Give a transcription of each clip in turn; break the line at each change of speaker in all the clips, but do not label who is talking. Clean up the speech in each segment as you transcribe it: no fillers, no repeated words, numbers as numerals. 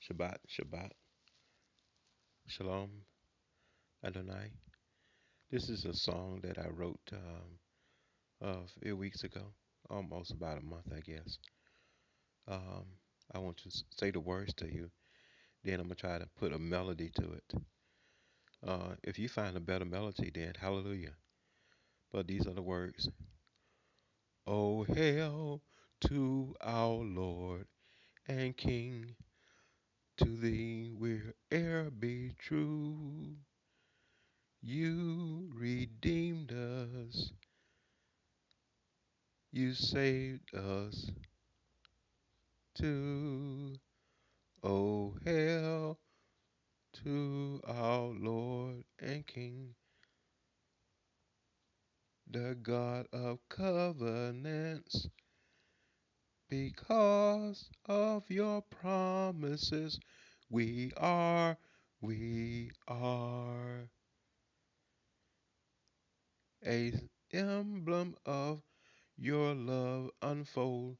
Shabbat, Shabbat, Shalom, Adonai. This is a song that I wrote a few weeks ago, almost about a month, I guess. Um, I want to say the words to you, then I'm gonna try to put a melody to it. If you find a better melody, then hallelujah. But these are the words: Oh, hail to our Lord and King. To thee will e'er be true. You redeemed us. You saved us too. Oh, hail to our Lord and King, the God of covenants. Because of your promises, we are, we are a emblem of your love unfold,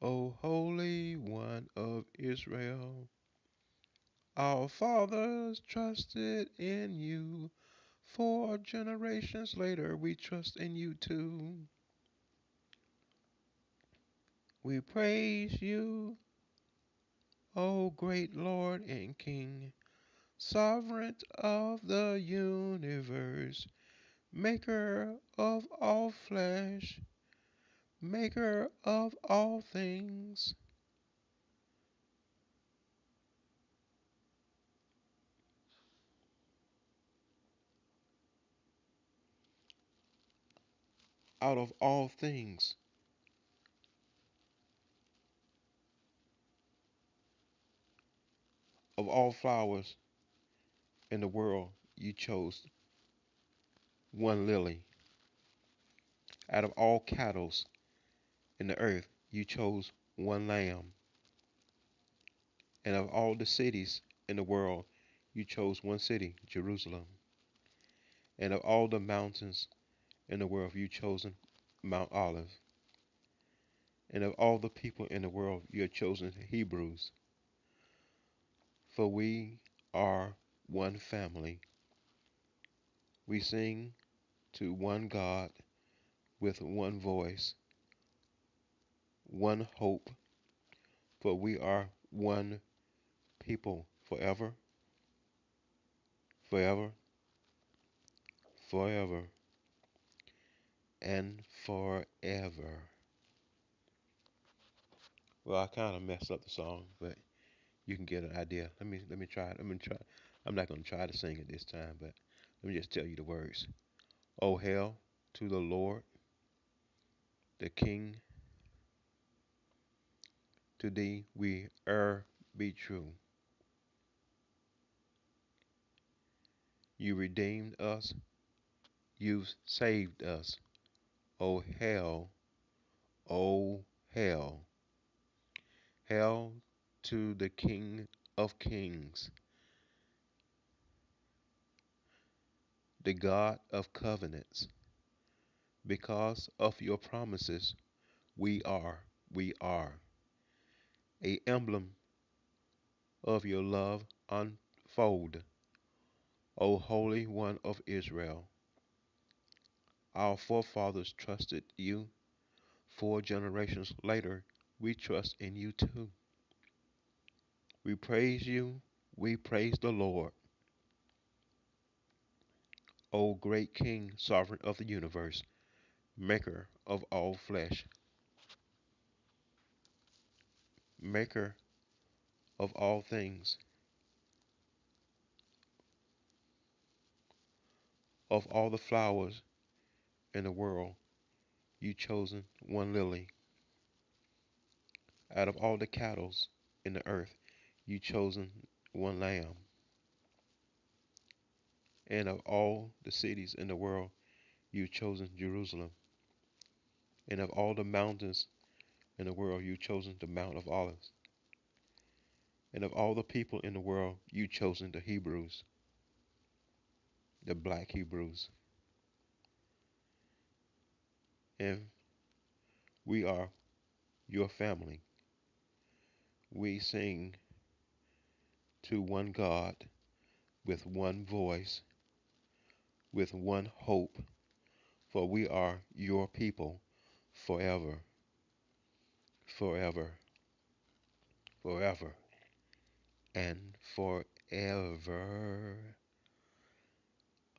O Holy One of Israel. Our fathers trusted in you. 4 generations later, we trust in you too. We praise you, O great Lord and King, sovereign of the universe, maker of all flesh, maker of all things. Out of all things, of all flowers in the world, you chose one lily. Out of all cattle in the earth, you chose one lamb. And of all the cities in the world, you chose one city, Jerusalem. And of all the mountains in the world, you chosen Mount Olive. And of all the people in the world, you have chosen Hebrews. For we are one family. We sing to one God with one voice, one hope, for we are one people forever, forever, forever, and forever. Well, I kind of messed up the song, but you can get an idea. Let me try it. Let me try. I'm not gonna try to sing it this time, but let me just tell you the words. Oh hail to the Lord, the King. To thee we be true. You redeemed us. You've saved us. Oh hail, oh hail, hail to the King of Kings, the God of covenants. Because of your promises, we are a emblem of your love unfold, O Holy One of Israel. Our forefathers trusted you. 4 generations later, we trust in you too. We praise you. We praise the Lord, O great King, sovereign of the universe, maker of all flesh, maker of all things, of all the flowers in the world, you chosen one lily. Out of all the cattle in the earth, you chosen one lamb. And of all the cities in the world, you chosen Jerusalem. And of all the mountains in the world, you chosen the Mount of Olives. And of all the people in the world, you chosen the Hebrews, the black Hebrews. And we are your family. We sing to one God, with one voice, with one hope, for we are your people forever, forever, forever, and forever.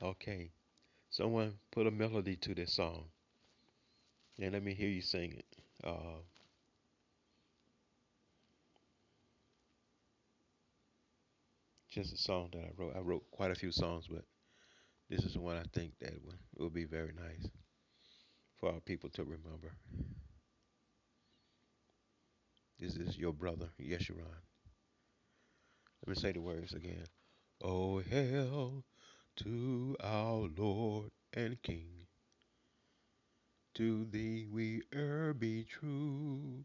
Okay, someone put a melody to this song and let me hear you sing it. Just a song that I wrote. I wrote quite a few songs, but this is one I think that will be very nice for our people to remember. This is your brother, Yeshurun. Let me say the words again. Oh, hail to our Lord and King. To thee we be true.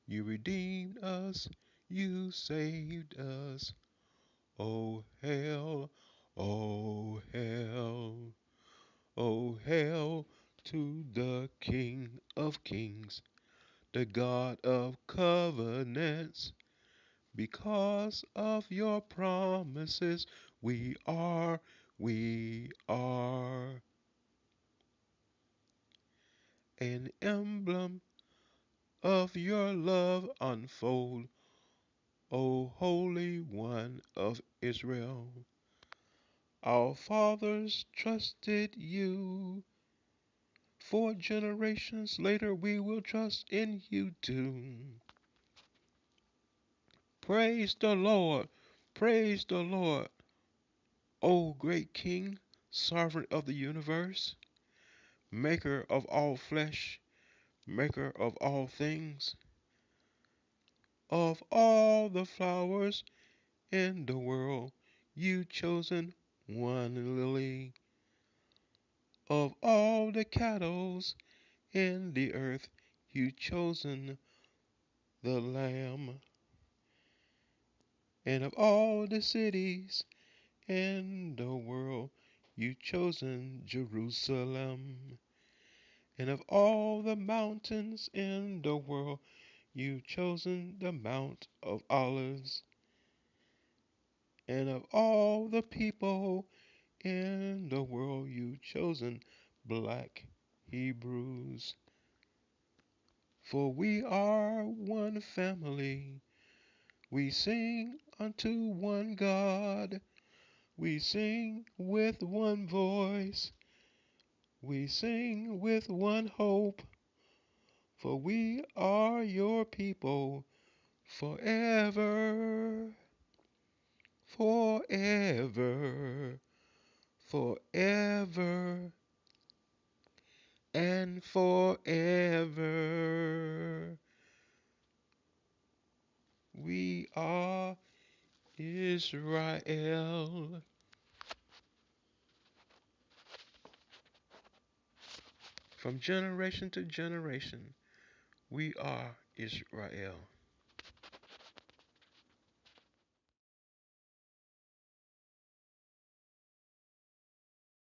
You redeemed us, you saved us. Oh, hail, oh, hail, oh, hail to the King of Kings, the God of covenants. Because of your promises, we are an emblem of your love unfold, O Holy One of Israel. Our fathers trusted you. 4 generations later, we will trust in you too. Praise the Lord. Praise the Lord. O great King, sovereign of the universe, maker of all flesh, maker of all things, of all the flowers in the world, you chosen one lily, of all the cattle in the earth, you chosen the lamb, and of all the cities in the world, you chosen Jerusalem, and of all the mountains in the world, you chosen the Mount of Olives, and of all the people in the world, you chosen black Hebrews. For we are one family. We sing unto one God. We sing with one voice. We sing with one hope. For we are your people forever, forever, forever, and forever. We are Israel. From generation to generation, we are Israel.